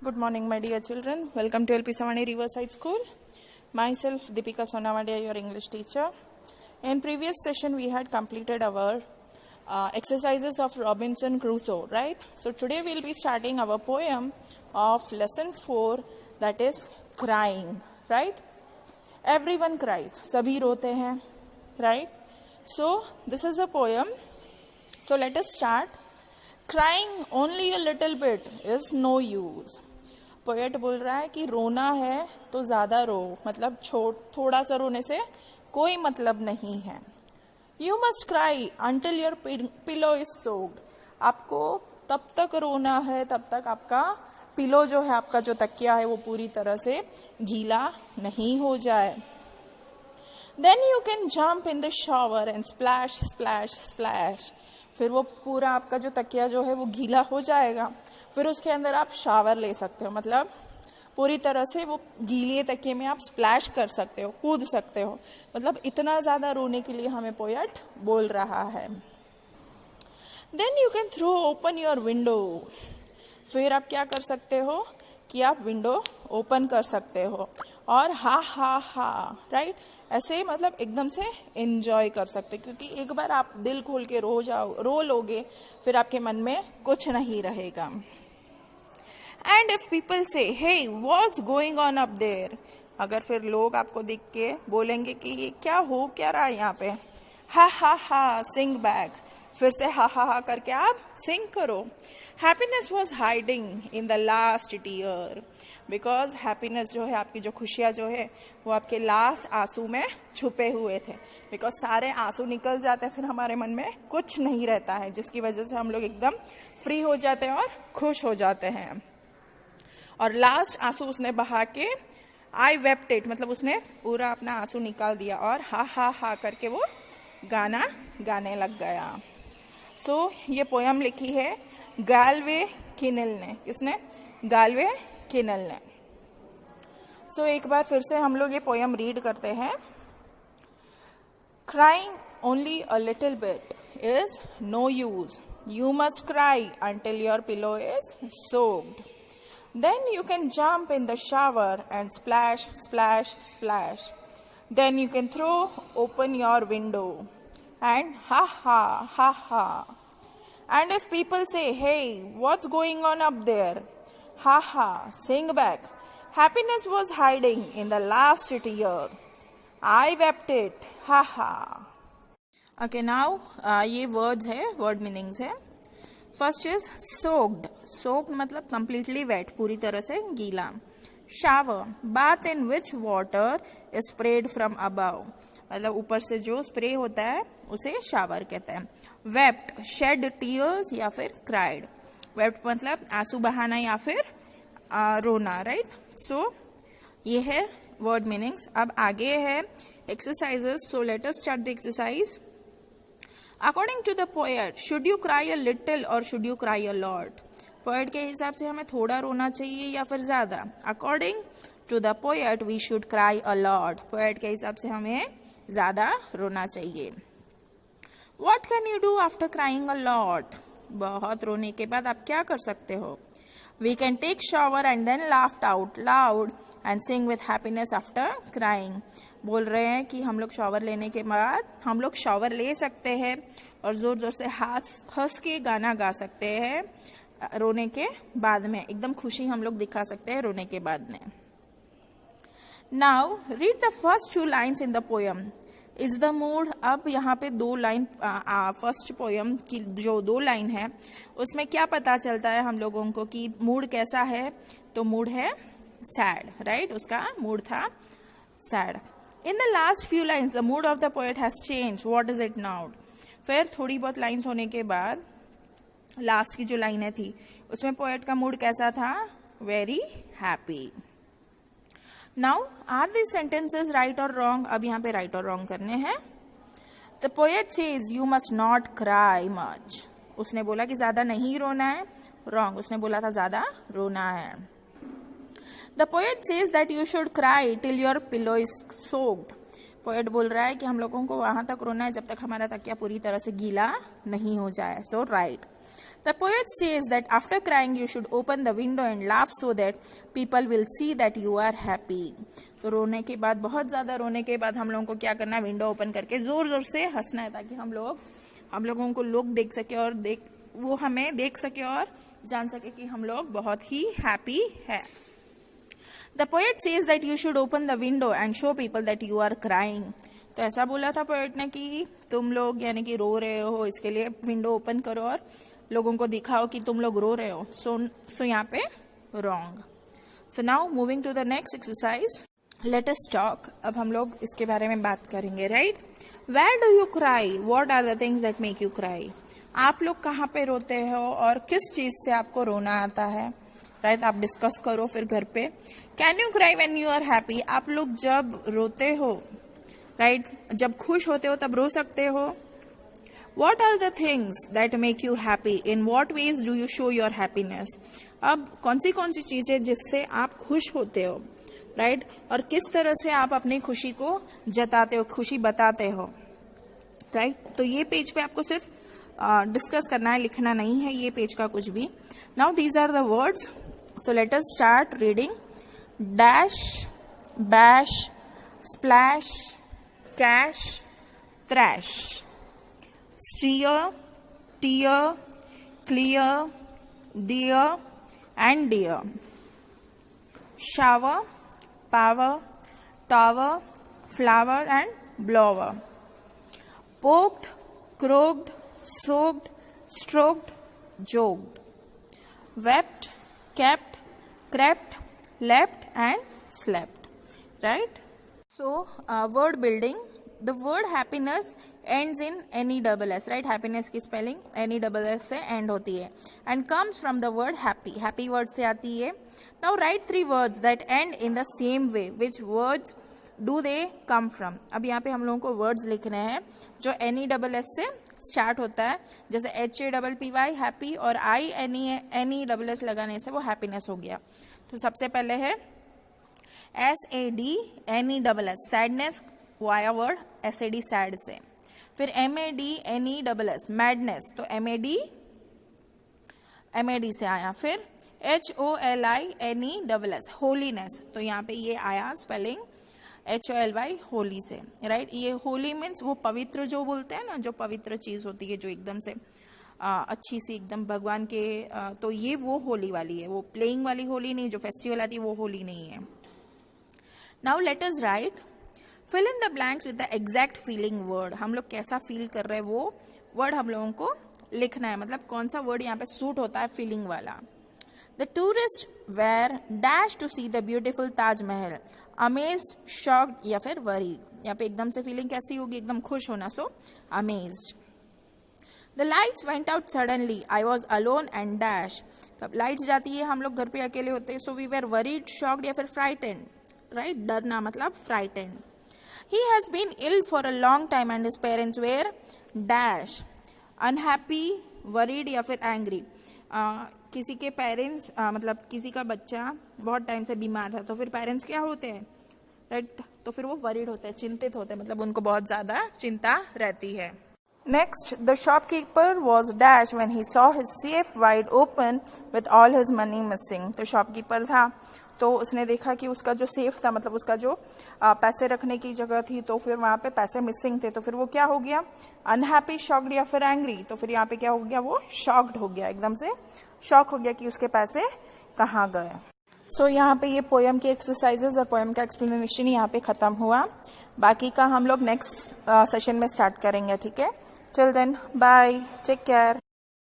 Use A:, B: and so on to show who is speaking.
A: Good morning, my dear children. Welcome to LP Savani Riverside School. Myself, Deepika Sonavadia, your English teacher. In previous session, we had completed our exercises of Robinson Crusoe, right? So today we'll be starting our poem of lesson 4, that is crying, right? Everyone cries. Sabhi rote hain, right? So this is a poem. So let us start. Crying only a little bit is no use. Poet बोल रहा है कि रोना है तो ज़्यादा रो, मतलब थोड़ा सा रोने से कोई मतलब नहीं है. You must cry until your pillow is soaked. आपको तब तक रोना है तब तक आपका पिलो जो है, आपका जो तकिया है, वो पूरी तरह से गीला नहीं हो जाए. Then you can jump in the shower and splash splash splash. फिर वो पूरा आपका जो तकिया जो है वो गीला हो जाएगा. फिर उसके अंदर आप शावर ले सकते हो, मतलब पूरी तरह से वो गीले तकिए में आप स्प्लैश कर सकते हो, कूद सकते हो. मतलब इतना ज़्यादा रोने के लिए हमें पोएट बोल रहा है. Then you can throw open your window. फिर आप क्या कर सकते हो कि आप विंडो ओपन कर सकते हो और हा हा हा, राइट, ऐसे मतलब एकदम से एंजॉय कर सकते, क्योंकि एक बार आप दिल खोल के रो लोगे, फिर आपके मन में कुछ नहीं रहेगा. And if people say hey what's going on up there, अगर फिर लोग आपको देख के बोलेंगे कि ये क्या हो क्या रहा है यहाँ पे, हा हा हा सिंग बैक. फिर से हा हा हा करके आप सिंग करो. Happiness was hiding in the last tear. Because happiness जो है, आपकी जो खुशियाँ जो है, वो आपके लास्ट आंसू में छुपे हुए थे. बिकॉज सारे आंसू निकल जाते हैं, फिर हमारे मन में कुछ नहीं रहता है, जिसकी वजह से हम लोग एकदम फ्री हो जाते हैं और खुश हो जाते हैं. और लास्ट आंसू उसने बहा के आई वेप्ट इट, मतलब उसने पूरा अपना आंसू निकाल दिया और हा हा हा करके वो गाना गाने लग गया. सो ये पोयम लिखी है गाल्वे किनल ने. किसने? गाल्वे किनल ने. सो एक बार फिर से हम लोग ये पोयम रीड करते हैं. Crying only a little bit is no use. You must cry until your pillow is soaked. Then you can jump in the shower and splash, splash, splash. Then you can throw open your window and ha ha, ha ha. And if people say, hey, what's going on up there? Ha ha, sing back. Happiness was hiding in the last tear. I wept it, ha ha. Okay, now ये words है, word meanings है. First is soaked. Soaked मतलब completely wait, पूरी तरह से गीला. Shower, bath in which water is spread from above, मतलब ऊपर से जो स्प्रे होता है उसे शावर कहते हैं. वेप्ट, शेड टीयर्स या फिर क्राइड. वेप्ट मतलब आंसू बहाना या फिर रोना, राइट. सो ये है वर्ड मीनिंग्स. अब आगे है exercises. So let us start the exercise. According to the poet, should you cry a little or should you cry a lot? Poet के हिसाब से हमें थोड़ा रोना चाहिए या फिर ज्यादा. According to the poet, we should cry a lot. Poet के हिसाब से हमें ज्यादा रोना चाहिए. What can you do after crying a lot? बहुत रोने के बाद आप क्या कर सकते हो? We can take shower and then laugh out loud and sing with happiness after crying. बोल रहे हैं कि हम लोग शॉवर लेने के बाद हम लोग शॉवर ले सकते हैं और जोर जोर से हंस के गाना गा सकते हैं. रोने के बाद में एकदम खुशी हम लोग दिखा सकते हैं रोने के बाद में. Now read the first 2 lines in the poem. Is the mood. अब यहाँ पे 2 लाइन, फर्स्ट पोयम की जो 2 लाइन है उसमें क्या पता चलता है हम लोगों को कि मूड कैसा है. तो मूड है सैड, राइट. उसका मूड था sad. In the last few lines, the mood of the poet has changed. What is it now? फिर थोड़ी बहुत लाइन्स होने के बाद लास्ट की जो लाइनें थी उसमें पोएट का मूड कैसा था? Very happy. Now are this sentences right और रॉन्ग? अब यहाँ पे राइट और रॉन्ग करने हैं. The poet says you must not cry much. उसने बोला कि ज्यादा नहीं रोना है. रॉन्ग. उसने बोला था ज्यादा रोना है. The poet says that you should cry till your pillow is soaked. Poet बोल रहा है कि हम लोगों को वहां तक रोना है जब तक हमारा तकिया पूरी तरह से गीला नहीं हो जाए. सो right. The poet says that after crying you should open the window and laugh so that people will see that you are happy. तो रोने के बाद, बहुत ज़्यादा रोने के बाद हम लोगों को क्या करना है, विंडो ओपन करके ज़ोर ज़ोर से हंसना है, ताकि हम लोगों को लोग देख सके और वो हमें देख सके और जान सके कि हम लोग बहुत ही हैप्पी है. The poet says that you should open the window and show people that you are crying. तो ऐसा बोला था पोएट ने कि तुम लोग यानी कि रो रहे हो, इसके लिए विंडो ओपन करो और लोगों को दिखाओ कि तुम लोग रो रहे हो. सो यहाँ पे wrong. So now moving to the next exercise, let us talk. अब हम लोग इसके बारे में बात करेंगे, right. Where do you cry, what are the things that make you cry. आप लोग कहाँ पे रोते हो और किस चीज से आपको रोना आता है, राइट. आप डिस्कस करो फिर घर पे. Can you cry when you are happy. आप लोग जब रोते हो, राइट, जब खुश होते हो तब रो सकते हो. What are the things that make you happy, in what ways do you show your happiness. अब कौन सी चीजें जिससे आप खुश होते हो, राइट, और किस तरह से आप अपनी खुशी को जताते हो, खुशी बताते हो, राइट. तो ये पेज पे आपको सिर्फ डिस्कस करना है, लिखना नहीं है ये पेज का कुछ भी. Now these are the words, so let us start reading. Dash, bash, splash, cash, thrash. Steer, tear, clear, dear and dear. Shower, power, tower, flower and blower. Poked, croaked, soaked, stroked, joked. Wept, kept, crept, leapt and slept. Right? So, word building. The word happiness ends in NESS, right? Happiness की spelling NESS से end होती है and comes from the word happy. Happy word से आती है. Now write 3 words that end in the same way. Which words do they come from? अब यहाँ पे हम लोगों को words लिखने हैं जो NESS से स्टार्ट होता है, जैसे HAPPY हैप्पी और NESS लगाने से वो हैप्पीनेस हो गया. तो सबसे पहले है SADNESS sadness, via word SAD sad से. फिर MADNESS मैडनेस, तो MAD से आया. फिर HOLINESS होलीनेस, तो यहाँ पे ये आया स्पेलिंग HOLY होली से, राइट. ये होली मीन्स वो पवित्र जो बोलते हैं ना, जो पवित्र चीज होती है जो एकदम से अच्छी सी एकदम भगवान के, तो ये वो होली वाली है, वो प्लेइंग वाली होली नहीं, जो फेस्टिवल आती है वो होली नहीं है. Now let us write. Fill in the blanks with the exact feeling word. हम लोग कैसा फील कर रहे हैं वो वर्ड हम लोगों को लिखना है, मतलब कौन सा वर्ड यहाँ पे सूट होता है फीलिंग वाला. The tourist were dash to see the beautiful Taj Mahal. Amazed, shocked या फिर वरीड. यहाँ पे एकदम से फीलिंग कैसी होगी, एकदम खुश होना, so amazed. The lights went out suddenly, I was alone and dash. तब लाइट्स जाती है, हम लोग घर पे अकेले होते हैं, so we were worried, shocked या फिर फ्राइटेंड, राइट. डरना मतलब frightened. He has been ill for a long time and his parents were dash. Unhappy, worried या फिर angry. किसी के पेरेंट्स मतलब किसी का बच्चा बहुत टाइम से बीमार है, तो फिर पेरेंट्स क्या होते हैं, राइट, तो फिर वो वरीड होते हैं, चिंतित होते हैं, मतलब उनको बहुत ज्यादा चिंता रहती है. Next, the shopkeeper was dash when he saw his safe wide open with all his money missing. तो शॉपकीपर था, तो उसने देखा कि उसका जो सेफ था, मतलब उसका जो पैसे रखने की जगह थी, तो फिर वहां पे पैसे मिसिंग थे, तो फिर वो क्या हो गया, अनहैप्पी, शॉक्ड या फिर एंग्री. तो फिर यहाँ पे क्या हो गया, वो शॉक्ड हो गया, एकदम से शॉक हो गया कि उसके पैसे कहाँ गए. सो यहाँ पे ये पोएम के एक्सरसाइजेस और पोएम का एक्सप्लेनेशन यहाँ पे खत्म हुआ. बाकी का हम लोग नेक्स्ट सेशन में स्टार्ट करेंगे, ठीक है. Till then bye, take care.